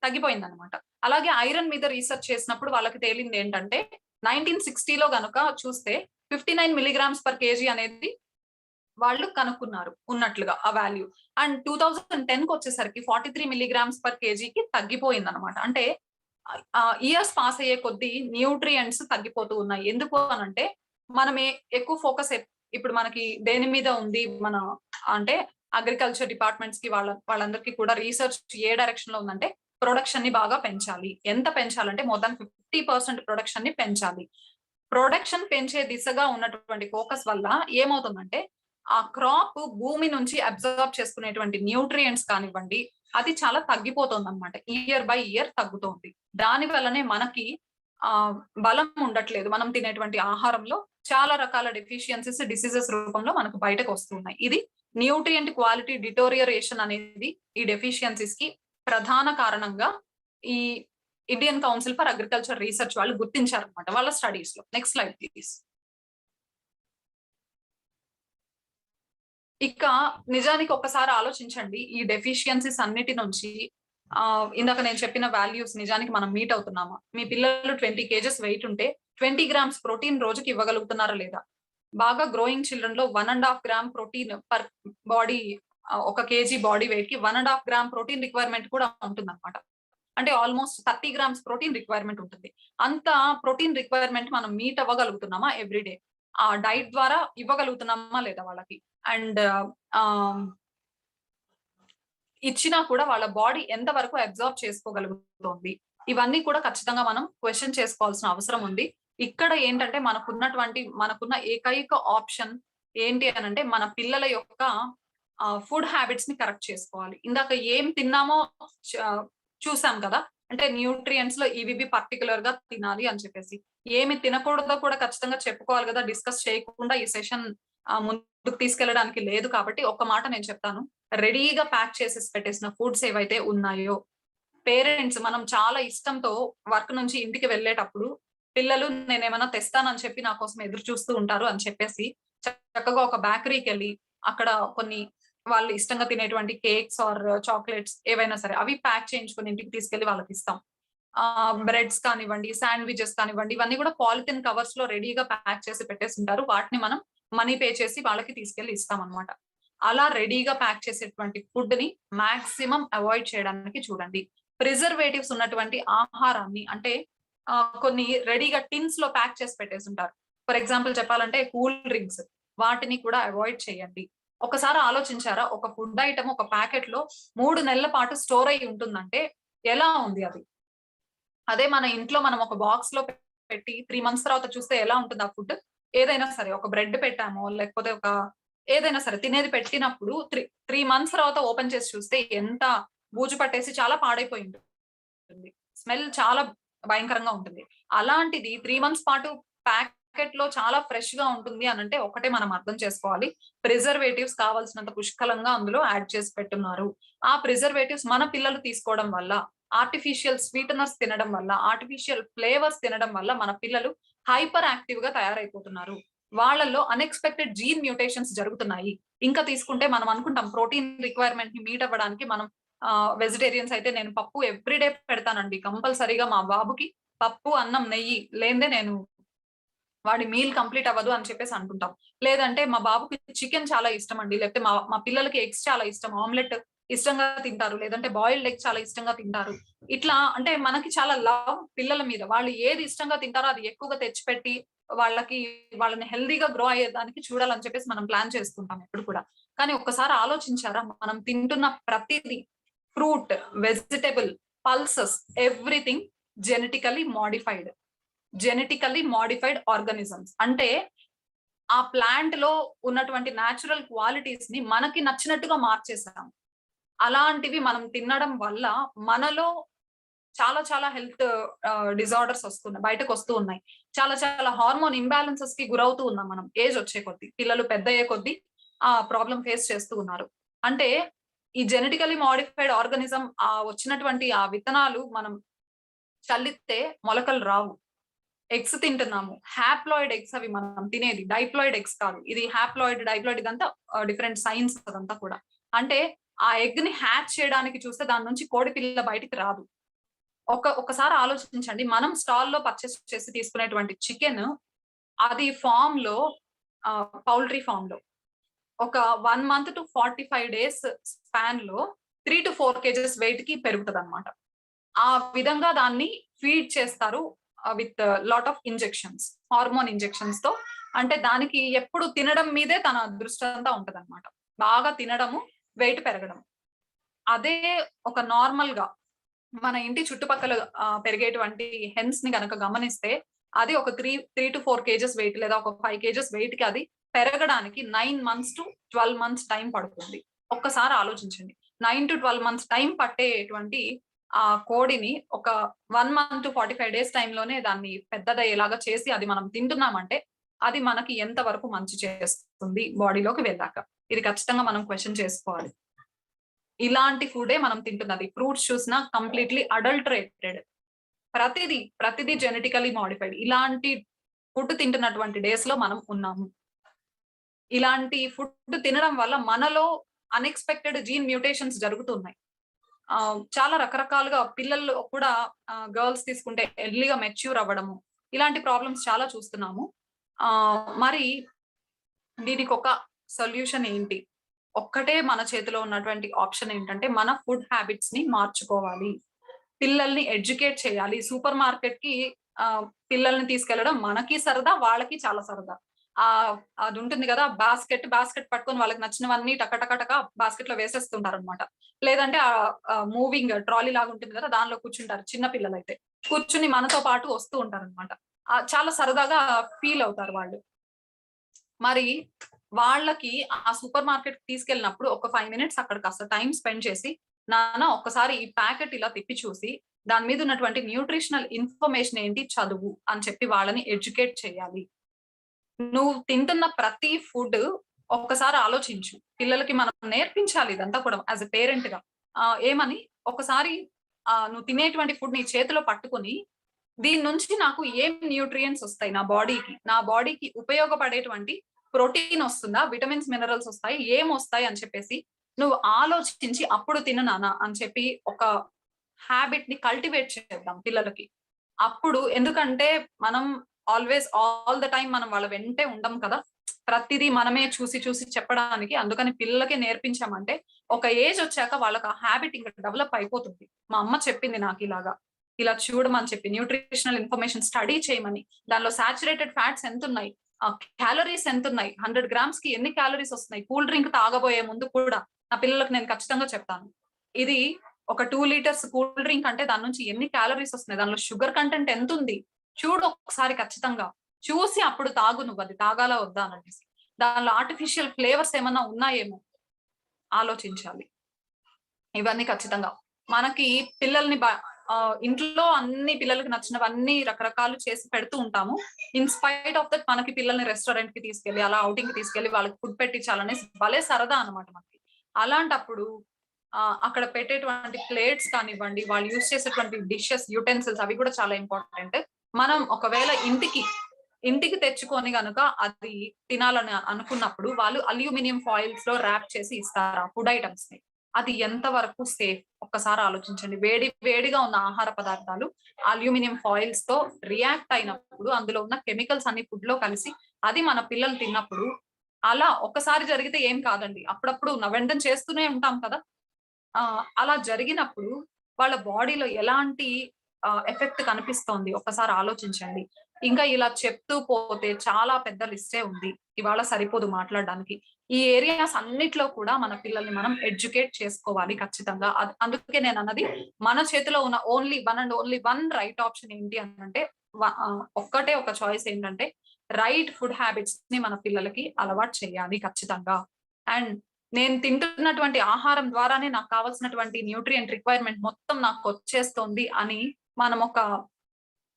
తగ్గిపోయిందన్నమాట. అలాగే ఐరన్ మీద రీసెర్చ్ చేసినప్పుడు వాళ్ళకి తేలింది ఏంటంటే 1960లో గనుక చూస్తే 59 మిల్లీగ్రామ్స్ పర్ కేజీ అనేది వాళ్ళు కనుక్కున్నారు ఉన్నట్లుగా ఆ వాల్యూ. అండ్ 2010 కొచ్చేసరికి 43 మిల్లీగ్రామ్స్ పర్ కేజీకి తగ్గిపోయిందన్నమాట. అంటే ఇయర్స్ పాస్ అయ్యే కొద్దీ న్యూట్రియంట్స్ తగ్గిపోతూ ఉన్నాయి. ఎందుకు అనంటే మనం ఎక్కువ ఫోకస్ ఇప్పుడు మనకి దేని మీద ఉంది మన అంటే అగ్రికల్చర్ డిపార్ట్మెంట్స్ కి వాళ్ళందరికీ కూడా రీసెర్చ్ ఏ డైరెక్షన్ లో ఉందంటే ప్రొడక్షన్ ని బాగా పెంచాలి. ఎంత పెంచాలంటే మోర్ దాన్ 50% ప్రొడక్షన్ ని పెంచాలి. ప్రొడక్షన్ పెంచే దిశగా ఉన్నటువంటి ఫోకస్ వల్ల ఏమవుతుందంటే, ఆ క్రాప్ భూమి నుంచి అబ్జార్బ్ చేసుకునేటువంటి న్యూట్రియంట్స్ కానివ్వండి, అది చాలా తగ్గిపోతుందన్నమాట. ఇయర్ బై ఇయర్ తగ్గుతోంది. దాని వల్లనే మనకి బలం ఉండట్లేదు. మనం తినేటువంటి ఆహారంలో చాలా రకాల డెఫిషియన్సీస్, డిసీజెస్ రూపంలో మనకు బయటకొస్తున్నాయి. ఇది న్యూట్రియంట్ క్వాలిటీ డిటోరియరేషన్ అనేది ఈ డెఫిషియన్సీస్‌కి ప్రధాన కారణంగా ఈ Indian council for agriculture research వాళ్ళు గుర్తించారన్నమాట వాళ్ళ స్టడీస్‌లో. Next slide please. ఇక నిజానికి ఒక్కసారి ఆలోచించండి. ఈ డెఫిషియన్సీస్ అన్నిటి నుంచి ఇందాక నేను చెప్పిన వాల్యూస్ నిజానికి మనం మీట్ అవుతున్నామా? మీ పిల్లలు 20 కేజెస్ వెయిట్ ఉంటే 20 గ్రామ్స్ ప్రోటీన్ రోజుకి ఇవ్వగలుగుతున్నారా లేదా? బాగా గ్రోయింగ్ చిల్డ్రన్‌లో 1½ గ్రామ్ ప్రోటీన్ పర్ బాడీ, ఒక కేజీ బాడీ వెయిట్‌కి 1½ గ్రామ్ ప్రోటీన్ రిక్వైర్మెంట్ కూడా ఉంటుందన్నమాట. అంటే ఆల్‌మోస్ట్ 30 గ్రామ్స్ ప్రోటీన్ రిక్వైర్మెంట్ ఉంటుంది. అంత ప్రోటీన్ రిక్వైర్మెంట్ మనం మీట్ అవ్వగలుగుతున్నామా ఎవ్రీ డే? ఆ డైట్ ద్వారా ఇవ్వగలుగుతున్నామా లేదా వాళ్ళకి? అండ్ ఆహ్, ఇచ్చినా కూడా వాళ్ళ బాడీ ఎంత వరకు అబ్జార్బ్ చేసుకోగలుగుతోంది? ఇవన్నీ కూడా ఖచ్చితంగా మనం క్వెషన్ చేసుకోవాల్సిన అవసరం ఉంది. ఇక్కడ ఏంటంటే మనకున్న ఏకైక ఆప్షన్ ఏంటి అనంటే మన పిల్లల యొక్క ఫుడ్ హ్యాబిట్స్ ని కరెక్ట్ చేసుకోవాలి. ఇందాక ఏం తిన్నామో చ చూసాం కదా! అంటే న్యూట్రియంట్స్ లో ఇవివి పర్టిక్యులర్‌గా తినాలి అని చెప్పేసి. ఏమి తినకూడదో కూడా ఖచ్చితంగా చెప్పుకోవాలి గదా! డిస్కస్ చేయకుండా ఈ సెషన్ ముందుకు తీసుకెళ్ళడానికి లేదు కాబట్టి ఒక్క మాట నేను చెప్తాను. రెడీగా ప్యాక్ చేసేసి పెట్టేసిన ఫుడ్స్ ఏవైతే ఉన్నాయో, పేరెంట్స్ మనం చాలా ఇష్టంతో వర్క్ నుంచి ఇంటికి వెళ్ళేటప్పుడు పిల్లలు నేనేమన్నా తెస్తానని చెప్పి నా కోసం ఎదురు చూస్తూ ఉంటారు అని చెప్పేసి చక్కగా ఒక బేకరీకెళ్ళి అక్కడ కొన్ని వాళ్ళు ఇష్టంగా తినేటువంటి కేక్స్ ఆర్ చాక్లేట్స్ ఏవైనా సరే అవి ప్యాక్ చేయించుకొని ఇంటికి తీసుకెళ్ళి వాళ్ళకిస్తాం. బ్రెడ్స్ కానివ్వండి, శాండ్‌విచెస్ కానివ్వండి, ఇవన్నీ కూడా పాలిథిన్ కవర్స్‌లో రెడీగా ప్యాక్ చేసి పెట్టేసుంటారు. వాటిని మనం మనీ పే చేసి వాళ్ళకి తీసుకెళ్ళి ఇస్తామన్నమాట. అలా రెడీగా ప్యాక్ చేసేటువంటి ఫుడ్‌ని మాక్సిమం అవాయిడ్ చేయడానికి చూడండి. ప్రిజర్వేటివ్స్ ఉన్నటువంటి ఆహారాన్ని అంటే కొన్ని రెడీగా టిన్స్‌లో ప్యాక్ చేసి పెట్టేసుంటారు. ఫర్ ఎగ్జాంపుల్ చెప్పాలంటే కూల్ డ్రింక్స్ వాటిని కూడా అవాయిడ్ చేయండి. ఒకసారి ఆలోచించారా? ఒక ఫుడ్ ఐటెమ్ ఒక ప్యాకెట్‌లో 3 నెలల పాటు స్టోర్ అయ్యి ఉంటుందంటే ఎలా ఉంది అది? అదే మన ఇంట్లో మనం ఒక బాక్స్‌లో పెట్టి 3 మంత్స్ తర్వాత చూస్తే ఎలా ఉంటుంది ఆ ఫుడ్? ఏదైనా సరే ఒక బ్రెడ్ పెట్టామో, లేకపోతే ఒక ఏదైనా సరే తినేది పెట్టినప్పుడు 3 మంత్స్ తర్వాత ఓపెన్ చేసి చూస్తే ఎంత బూజు పట్టేసి చాలా పాడైపోయి ఉంటుంది. స్మెల్ చాలా భయంకరంగా ఉంటుంది. అలాంటిది 3 మంత్స్ పాటు ప్యాకెట్‌లో చాలా ఫ్రెష్‌గా ఉంటుంది అనంటే ఒకటే మనం అర్థం చేసుకోవాలి. ప్రిజర్వేటివ్స్ కావాల్సినంత పుష్కలంగా అందులో యాడ్ చేసి పెట్టున్నారు. ఆ ప్రిజర్వేటివ్స్ మన పిల్లలు తీసుకోవడం వల్ల, ఆర్టిఫిషియల్ స్వీటనర్స్ తినడం వల్ల, ఆర్టిఫిషియల్ ఫ్లేవర్స్ తినడం వల్ల మన పిల్లలు హైపర్ యాక్టివ్‌గా తయారైపోతున్నారు. వాళ్ళలో అన్‌ఎక్స్‌పెక్టెడ్ జీన్ మ్యూటేషన్స్ జరుగుతున్నాయి. ఇంకా తీసుకుంటే మనం అనుకుంటాం ప్రోటీన్ రిక్వైర్మెంట్‌ని మీట్ అవ్వడానికి మనం వెజిటేరియన్స్ అయితే నేను పప్పు ఎవ్రీ డే పెడతానండి. కంపల్సరీగా మా బాబుకి పప్పు, అన్నం, నెయ్యి లేనిదే నేను వాడి మీల్ కంప్లీట్ అవ్వదు అని చెప్పేసి అనుకుంటాం. లేదంటే మా బాబుకి చికెన్ చాలా ఇష్టమండి. లేకపోతే మా మా పిల్లలకి ఎగ్స్ చాలా ఇష్టం. ఆమ్లెట్ ఇష్టంగా తింటారు. లేదంటే బాయిల్డ్ ఎగ్ చాలా ఇష్టంగా తింటారు. ఇట్లా అంటే మనకి చాలా లవ్ పిల్లల మీద. వాళ్ళు ఏది ఇష్టంగా తింటారో అది ఎక్కువగా తెచ్చిపెట్టి వాళ్ళని హెల్తీగా గ్రో అయ్యేదానికి చూడాలని చెప్పేసి మనం ప్లాన్ చేసుకుంటాం ఎప్పుడు కూడా. కానీ ఒక్కసారి ఆలోచించారా? మనం తింటున్న ప్రతీది fruit, vegetable, pulses everything genetically modified. Genetically modified organisms. అంటే ఆ ప్లాంట్ లో ఉన్నటువంటి నేచురల్ క్వాలిటీస్ ని మనకి నచ్చినట్టుగా మార్చేసాం. అలాంటివి మనం తినడం వల్ల మనలో చాలా చాలా హెల్త్ డిజార్డర్స్ బయటకొస్తూ ఉన్నాయి. చాలా చాలా హార్మోన్ ఇంబాలెన్సెస్ కి గురవుతూ ఉన్నాం మనం ఏజ్ వచ్చే కొద్దీ. పిల్లలు పెద్దయ్యే కొద్దీ ఆ ప్రాబ్లమ్ ఫేస్ చేస్తూ ఉన్నారు. అంటే ఈ జెనెటికల్లీ మోడిఫైడ్ ఆర్గానిజం వచ్చినటువంటి ఆ విత్తనాలు మనం చల్లితే మొలకలు రావు. ఎగ్స్ తింటున్నాము. హాప్లాయిడ్ ఎగ్స్ అవి మనం తినేది. డైప్లాయిడ్ ఎగ్స్ కాదు. ఇది హాప్లాయిడ్, డైప్లాయిడ్ ఇదంతా డిఫరెంట్ సైన్స్ అదంతా కూడా. అంటే ఆ ఎగ్‌ని హ్యాచ్ చేయడానికి చూస్తే దాని నుంచి కోడి పిల్ల బయటికి రాదు. ఒక్కసారి ఆలోచించండి. మనం స్టాల్‌లో పర్చేస్ చేసి తీసుకునేటువంటి చికెన్ అది ఫార్మ్‌లో పౌల్ట్రీ ఫార్మ్‌లో ఒక 1 మంత్ టు 45 డేస్ స్పాన్‌లో 3-4 కేజెస్ వెయిట్‌కి పెరుగుతదన్నమాట. ఆ విధంగా దాన్ని ఫీడ్ చేస్తారు. With lot of injections. Hormone ఇంజెక్షన్స్‌తో. అంటే దానికి ఎప్పుడు తినడం మీదే తన దృష్టంతా ఉంటదన్నమాట. బాగా తినడము, వెయిట్ పెరగడం. అదే ఒక నార్మల్‌గా మన ఇంటి చుట్టుపక్కల పెరిగేటువంటి హెన్స్‌ని గనక గమనిస్తే అది ఒక 3 to 4 కేజెస్ వెయిట్ లేదా ఒక 5 కేజెస్ వెయిట్ కి అది పెరగడానికి 9 months to 12 months టైం పడుతుంది. ఒక్కసారి ఆలోచించండి. 9 to 12 months టైం పట్టేటువంటి ఆ కోడిని ఒక 1 month to 45 days టైంలోనే దాన్ని పెద్దదయ్యేలాగా చేసి అది మనం తింటున్నామంటే అది మనకి ఎంత వరకు మంచి చేస్తుంది బాడీలోకి వెళ్ళాక. ఇది ఖచ్చితంగా మనం క్వెషన్ చేసుకోవాలి. ఇలాంటి ఫుడే మనం తింటున్నది. ఫ్రూట్స్ చూసినా కంప్లీట్లీ అడల్టరేటెడ్. ప్రతిదీ జెనెటికల్లీ మోడిఫైడ్. ఇలాంటి ఫుడ్ తింటున్నటువంటి డేస్ లో మనం ఉన్నాము. ఇలాంటి ఫుడ్ తినడం వల్ల మనలో అన్ఎక్స్పెక్టెడ్ జీన్ మ్యూటేషన్స్ జరుగుతున్నాయి. చాలా రకరకాలుగా పిల్లల్లో కూడా గర్ల్స్ తీసుకుంటే ఎర్లీగా మెచ్యూర్ అవ్వడము, ఇలాంటి ప్రాబ్లమ్స్ చాలా చూస్తున్నాము. మరి దీనికి ఒక సొల్యూషన్ ఏంటి? ఒక్కటే మన చేతిలో ఉన్నటువంటి ఆప్షన్ ఏంటంటే మన ఫుడ్ హ్యాబిట్స్ ని మార్చుకోవాలి. పిల్లల్ని ఎడ్యుకేట్ చేయాలి. సూపర్ మార్కెట్ కి పిల్లల్ని తీసుకెళ్లడం మనకి సరదా, వాళ్ళకి చాలా సరదా. అది ఉంటుంది కదా, బాస్కెట్ పట్టుకొని వాళ్ళకి నచ్చినవన్నీ టక బాస్కెట్ లో వేసేస్తుంటారనమాట. లేదంటే మూవింగ్ ట్రాలీ లాగా ఉంటుంది కదా, దానిలో కూర్చుంటారు చిన్న పిల్లలైతే. కూర్చుని మనతో పాటు వస్తూ ఉంటారనమాట. చాలా సరదాగా ఫీల్ అవుతారు వాళ్ళు. మరి వాళ్ళకి ఆ సూపర్ మార్కెట్ తీసుకెళ్ళినప్పుడు ఒక 5 minutes అక్కడ కాస్త టైం స్పెండ్ చేసి, నాన్న ఒక్కసారి ఈ ప్యాకెట్ ఇలా తిప్పి చూసి దాని మీద ఉన్నటువంటి న్యూట్రిషనల్ ఇన్ఫర్మేషన్ ఏంటి చదువు అని చెప్పి వాళ్ళని ఎడ్యుకేట్ చేయాలి. నువ్వు తింటున్న ప్రతి ఫుడ్ ఒక్కసారి ఆలోచించు. పిల్లలకి మనం నేర్పించాలి ఇదంతా కూడా యాజ్ ఎ పేరెంట్ గా. ఏమని ఒకసారి నువ్వు తినేటువంటి ఫుడ్ నీ చేతిలో పట్టుకొని దీని నుంచి నాకు ఏం న్యూట్రియంట్స్ వస్తాయి నా బాడీకి ఉపయోగపడేటువంటి ప్రోటీన్ వస్తుందా, విటమిన్స్ మినరల్స్ వస్తాయి, ఏం వస్తాయి అని చెప్పేసి నువ్వు ఆలోచించి అప్పుడు తిను నాన్న అని చెప్పి ఒక హ్యాబిట్ ని కల్టివేట్ చేద్దాం పిల్లలకి. అప్పుడు ఎందుకంటే మనం ఆల్ ద టైం మనం వాళ్ళ వెంటే ఉండం కదా, ప్రతిదీ మనమే చూసి చెప్పడానికి. అందుకని పిల్లలకే నేర్పించామంటే ఒక ఏజ్ వచ్చాక వాళ్ళకి ఆ హ్యాబిట్ ఇంకా డెవలప్ అయిపోతుంది. మా అమ్మ చెప్పింది నాకు ఇలా చూడమని చెప్పి, న్యూట్రిషనల్ ఇన్ఫర్మేషన్ స్టడీ చేయమని, దానిలో సాచురేటెడ్ ఫ్యాట్స్ ఎంత ఉన్నాయి, క్యాలరీస్ ఎంత ఉన్నాయి, 100 grams కి ఎన్ని క్యాలరీస్ వస్తున్నాయి, కూల్ డ్రింక్ తాగబోయే ముందు కూడా నా పిల్లలకు నేను ఖచ్చితంగా చెప్తాను. ఇది ఒక 2 liters కూల్ డ్రింక్ అంటే దాని నుంచి ఎన్ని క్యాలరీస్ వస్తున్నాయి, దానిలో షుగర్ కంటెంట్ ఎంత ఉంది చూడు ఒకసారి ఖచ్చితంగా. చూసి అప్పుడు తాగు, నువ్వు అది తాగాలా వద్దా అనేసి. దానిలో ఆర్టిఫిషియల్ ఫ్లేవర్స్ ఏమన్నా ఉన్నాయేమో ఆలోచించాలి. ఇవన్నీ ఖచ్చితంగా మనకి పిల్లల్ని ఇంట్లో అన్ని పిల్లలకి నచ్చినవన్నీ రకరకాలు చేసి పెడుతూ ఉంటాము. ఇన్ స్పైట్ ఆఫ్ దట్ మనకి పిల్లల్ని రెస్టారెంట్ కి తీసుకెళ్లి అలా ఔటింగ్ కి తీసుకెళ్లి వాళ్ళకి ఫుడ్ పెట్టించాలనేసి భలే సరదా అనమాట మనకి. అలాంటప్పుడు అక్కడ పెట్టేటువంటి ప్లేట్స్ కానివ్వండి, వాళ్ళు యూజ్ చేసేటువంటి డిషెస్, యుటెన్సిల్స్ అవి కూడా చాలా ఇంపార్టెంట్. మనం ఒకవేళ ఇంటికి తెచ్చుకొని గనుక అది తినాలని అనుకున్నప్పుడు వాళ్ళు అల్యూమినియం ఫాయిల్స్ లో ర్యాప్ చేసి ఇస్తారు ఆ ఫుడ్ ఐటమ్స్ ని. అది ఎంత వరకు సేఫ్ ఒక్కసారి ఆలోచించండి. వేడిగా ఉన్న ఆహార పదార్థాలు అల్యూమినియం ఫాయిల్స్ తో రియాక్ట్ అయినప్పుడు అందులో ఉన్న కెమికల్స్ అన్ని ఫుడ్ లో కలిసి అది మన పిల్లలు తిన్నప్పుడు, అలా ఒక్కసారి జరిగితే ఏం కాదండి, అప్పుడప్పుడు వెంటనే చేస్తూనే ఉంటాం కదా. అలా జరిగినప్పుడు వాళ్ళ బాడీలో ఎలాంటి ఎఫెక్ట్ కనిపిస్తోంది ఒక్కసారి ఆలోచించండి. ఇంకా ఇలా చెప్తూ పోతే చాలా పెద్ద లిస్టే ఉంది. ఇవాళ సరిపోదు మాట్లాడడానికి. ఈ ఏరియాస్ అన్నిట్లో కూడా మన పిల్లల్ని మనం ఎడ్యుకేట్ చేసుకోవాలి ఖచ్చితంగా. అందుకే నేను అన్నది మన చేతిలో ఉన్న ఓన్లీ వన్ రైట్ ఆప్షన్ ఏంటి అనంటే, ఒక్కటే ఒక చాయిస్ ఏంటంటే రైట్ ఫుడ్ హ్యాబిట్స్ ని మన పిల్లలకి అలవాటు చేయాలి ఖచ్చితంగా. అండ్ నేను తింటున్నటువంటి ఆహారం ద్వారానే నాకు కావాల్సినటువంటి న్యూట్రియంట్ రిక్వైర్మెంట్ మొత్తం నాకు వచ్చేస్తోంది అని మనం ఒక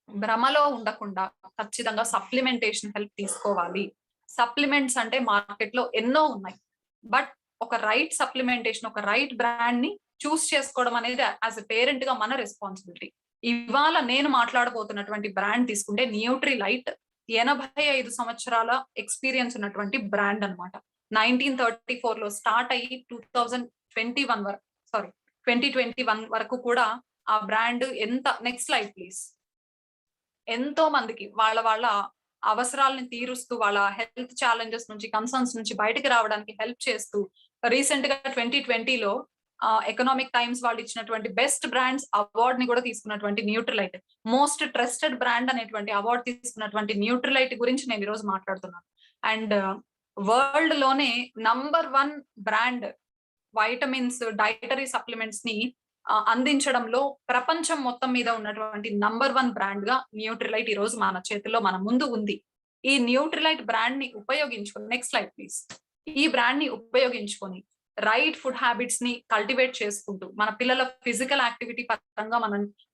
భ్రమలో ఉండకుండా ఖచ్చితంగా సప్లిమెంటేషన్ హెల్ప్ తీసుకోవాలి. సప్లిమెంట్స్ అంటే మార్కెట్ లో ఎన్నో ఉన్నాయి. బట్ ఒక రైట్ సప్లిమెంటేషన్, ఒక రైట్ బ్రాండ్ ని చూస్ చేసుకోవడం అనేది యాజ్ ఎ పేరెంట్ గా మన రెస్పాన్సిబిలిటీ. ఇవాళ నేను మాట్లాడబోతున్నటువంటి బ్రాండ్ తీసుకుంటే న్యూట్రిలైట్ 85 సంవత్సరాల ఎక్స్పీరియన్స్ ఉన్నటువంటి బ్రాండ్ అన్నమాట. 1934 లో స్టార్ట్ అయ్యి 2021 వరకు కూడా ఆ బ్రాండ్ నెక్స్ట్ స్లైడ్ ప్లీజ్, ఎంతో మందికి వాళ్ళ అవసరాలను తీరుస్తూ, వాళ్ళ హెల్త్ ఛాలెంజెస్ నుంచి, కన్సర్న్స్ నుంచి బయటకు రావడానికి హెల్ప్ చేస్తూ, రీసెంట్ గా 2020లో ఎకనామిక్ టైమ్స్ వాళ్ళు ఇచ్చినటువంటి బెస్ట్ బ్రాండ్స్ అవార్డ్ ని కూడా తీసుకున్నటువంటి న్యూట్రిలైట్, మోస్ట్ ట్రస్టెడ్ బ్రాండ్ అనేటువంటి అవార్డు తీసుకున్నటువంటి న్యూట్రిలైట్ గురించి నేను ఈరోజు మాట్లాడుతున్నాను. అండ్ వరల్డ్ లోనే number 1 brand vitamins, dietary supplements ని అందించడంలో ప్రపంచం మొత్తం మీద ఉన్నటువంటి నంబర్ 1 బ్రాండ్‌గా న్యూట్రిలైట్ ఈరోజు మన చేతుల్లో మన ముందు ఉంది. ఈ న్యూట్రిలైట్ బ్రాండ్‌ని ఉపయోగించుకొని నెక్స్ట్ స్లైడ్ ప్లీజ్. ఈ బ్రాండ్‌ని ఉపయోగించుకొని రైట్ ఫుడ్ హ్యాబిట్స్‌ని కల్టివేట్ చేసుకుంటూ, మన పిల్లల ఫిజికల్ యాక్టివిటీ పరంగా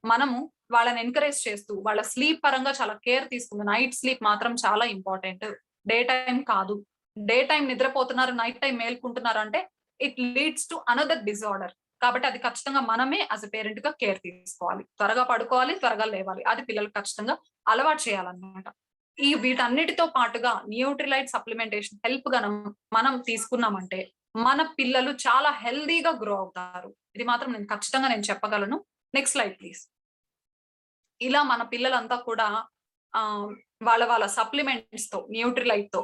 మనము వాళ్ళని ఎంకరేజ్ చేస్తూ, వాళ్ళ స్లీప్ పరంగా చాలా కేర్ తీసుకుంటూ, నైట్ స్లీప్ మాత్రం చాలా ఇంపార్టెంట్. డే టైమ్ కాదు. డే టైమ్ నిద్రపోతున్నారు, నైట్ టైమ్ మేల్కుంటున్నారు అంటే it leads to another disorder. కాబట్టి అది ఖచ్చితంగా మనమే యాస్ ఎ పేరెంట్‌గా కేర్ తీసుకోవాలి. త్వరగా పడుకోవాలి, త్వరగా లేవాలి. అది పిల్లలకి ఖచ్చితంగా అలవాటు చేయాలన్నమాట. వీటన్నిటితో పాటుగా న్యూట్రిలైట్ సప్లిమెంటేషన్ హెల్ప్ గనం మనం తీసుకున్నామంటే, మన పిల్లలు చాలా హెల్తీగా గ్రో అవుతారు. ఇది మాత్రం నేను ఖచ్చితంగా చెప్పగలను. Next slide please. ఇలా మన పిల్లలంతా కూడా ఆహ్, వాళ్ళ సప్లిమెంట్స్‌తో, న్యూట్రిలైట్‌తో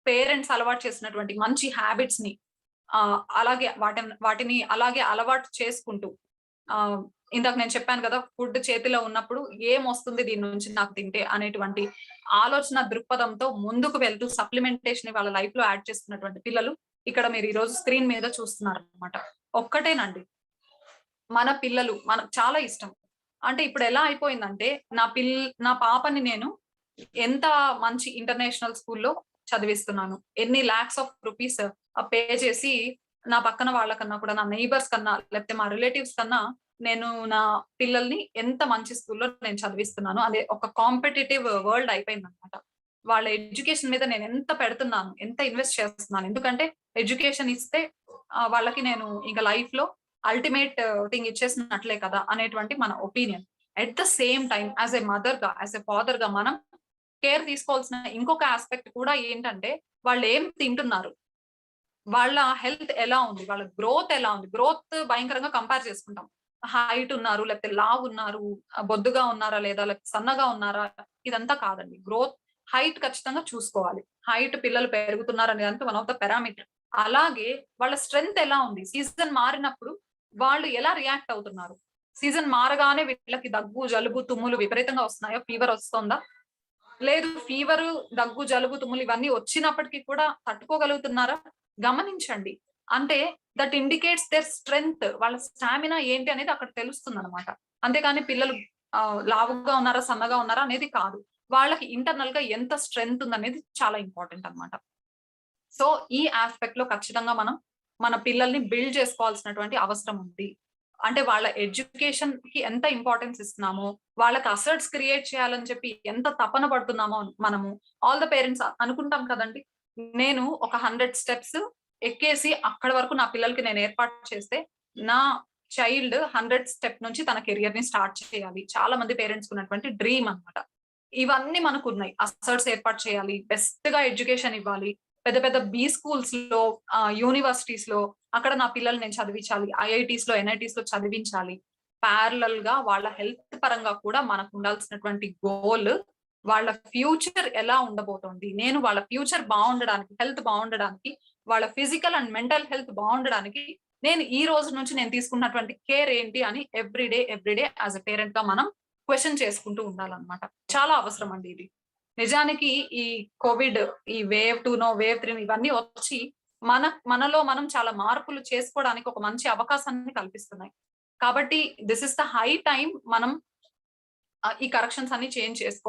పేరెంట్స్ అలవాటు చేసినటువంటి మంచి హ్యాబిట్స్‌ని అలాగే వాటిని అలాగే అలవాటు చేసుకుంటూ ఆహ్, ఇందాక నేను చెప్పాను కదా! ఫుడ్ చేతిలో ఉన్నప్పుడు ఏమొస్తుంది దీని నుంచి నాకు తింటే అనేటువంటి ఆలోచన దృక్పథంతో ముందుకు వెళ్తూ సప్లిమెంటేషన్‌ని వాళ్ళ లైఫ్‌లో యాడ్ చేస్తున్నటువంటి పిల్లలు ఇక్కడ మీరు ఈరోజు స్క్రీన్ మీద చూస్తున్నారనమాట. ఒక్కటేనండి. మన పిల్లలు మనకు చాలా ఇష్టం. అంటే ఇప్పుడెలా అయిపోయిందంటే, నా పాపని నేను ఎంత మంచి ఇంటర్నేషనల్ స్కూల్‌లో చదివిస్తున్నాను. ఎన్ని లాక్స్ ఆఫ్ రూపీస్ పే చేసి నా పక్కన వాళ్ళకన్నా కూడా, నా నెయిబర్స్ కన్నా, లేకపోతే మా రిలేటివ్స్ కన్నా నేను నా పిల్లల్ని ఎంత మంచి స్కూల్‌లో నేను చదివిస్తున్నాను. అదే ఒక కాంపిటీటివ్ వరల్డ్ అయిపోయిందనమాట. వాళ్ళ ఎడ్యుకేషన్ మీద నేనెంత పెడుతున్నాను, ఎంత ఇన్వెస్ట్ చేస్తున్నాను. ఎందుకంటే ఎడ్యుకేషన్ ఇస్తే వాళ్ళకి నేను ఇంక లైఫ్‌లో అల్టిమేట్ థింగ్ ఇచ్చేసినట్లే కదా! అనేటువంటి మన opinion. At the same time as a మదర్‌గా, యాస్ ఎ ఫాదర్‌గా మనం కేర్ తీసుకోవాల్సిన ఇంకొక యాస్పెక్ట్ కూడా ఏంటంటే, వాళ్ళేం తింటున్నారు? వాళ్ళ హెల్త్ ఎలా ఉంది? వాళ్ళ గ్రోత్ ఎలా ఉంది? గ్రోత్ భయంకరంగా కంపేర్ చేసుకుంటాం. హైట్ ఉన్నారు, లేకపోతే లావున్నారు, బొద్దుగా ఉన్నారా? లేదా లేకపోతే సన్నగా ఉన్నారా? ఇదంతా కాదండి. హైట్ ఖచ్చితంగా చూసుకోవాలి. హైట్ పిల్లలు పెరుగుతున్నారనే దానికి వన్ ఆఫ్ ద పారామీటర్. అలాగే వాళ్ళ స్ట్రెంగ్త్ ఎలా ఉంది? సీజన్ మారినప్పుడు వాళ్ళు ఎలా రియాక్ట్ అవుతున్నారు? సీజన్ మారగానే వీళ్ళకి దగ్గు, జలుబు, తుమ్ములు విపరీతంగా వస్తున్నాయా? ఫీవర్ వస్తోందా? లేదు ఫీవరు, దగ్గు, జలుబు, తుమ్ములు ఇవన్నీ వచ్చినప్పటికి కూడా తట్టుకోగలుగుతున్నారా? గమనించండి. అంటే దట్ ఇండికేట్స్ దేర్ స్ట్రెంగ్త్. వాళ్ళ స్టామినా ఏంటి అనేది అక్కడ తెలుస్తుందనమాట. అంతేగాని పిల్లలు లావుగా ఉన్నారా? సన్నగా ఉన్నారా? అనేది కాదు. వాళ్ళకి ఇంటర్నల్‌గా ఎంత స్ట్రెంగ్త్ ఉందనేది చాలా ఇంపార్టెంట్ అన్నమాట. సో, ఈ యాస్పెక్ట్‌లో ఖచ్చితంగా మనం మన పిల్లల్ని బిల్డ్ చేసుకోవాల్సినటువంటి అవసరం ఉంది. అంటే వాళ్ళ ఎడ్యుకేషన్‌కి ఎంత ఇంపార్టెన్స్ ఇస్తున్నామో, వాళ్ళకి అసెట్స్ క్రియేట్ చేయాలని చెప్పి ఎంత తపన పడుతున్నామో మనము ఆల్ ద పేరెంట్స్ అనుకుంటాం కదండీ! నేను ఒక 100 స్టెప్స్ ఎక్కేసి అక్కడి వరకు నా పిల్లలకి నేను ఏర్పాటు చేస్తే, నా చైల్డ్ 100 స్టెప్ నుంచి తన కెరియర్‌ని స్టార్ట్ చేయాలి. చాలా మంది పేరెంట్స్‌కి ఉన్నటువంటి డ్రీమ్ అన్నమాట. ఇవన్నీ మనకున్నాయి. అసెట్స్ ఏర్పాటు చేయాలి. బెస్ట్‌గా ఎడ్యుకేషన్ ఇవ్వాలి. పెద్ద పెద్ద స్కూల్స్‌లో యూనివర్సిటీస్‌లో అక్కడ నా పిల్లల్ని నేను చదివించాలి. ఐఐటీస్‌లో, ఎన్‌ఐటీస్‌లో చదివించాలి. పారలెల్‌గా వాళ్ళ హెల్త్ పరంగా కూడా మనకుండాల్సినటువంటి గోల్ వాళ్ళ ఫ్యూచర్ ఎలా ఉండబోతోంది? నేను వాళ్ళ ఫ్యూచర్ బావుండడానికి, హెల్త్ బావుండడానికి, వాళ్ళ ఫిజికల్ అండ్ మెంటల్ హెల్త్ బావుండడానికి నేను ఈ రోజు నుంచి నేను తీసుకున్నటువంటి కేర్ ఏంటి అని ఎవ్రీ డే యాస్ ఎ పేరెంట్‌గా మనం క్వెషన్ చేసుకుంటూ ఉండాలన్నమాట. చాలా అవసరం అండి ఇది. నిజానికి ఈ కోవిడ్, ఈ వేవ్ 2నో, వేవ్ 3నో ఇవన్నీ వచ్చి మనలో మనం చాలా మార్పులు చేసుకోవడానికి ఒక మంచి అవకాశాన్ని కల్పిస్తున్నాయి. కాబట్టి this is the high time మనం ఈ కరెక్షన్స్ అన్ని చేంజ్ చేసుకోవాలి.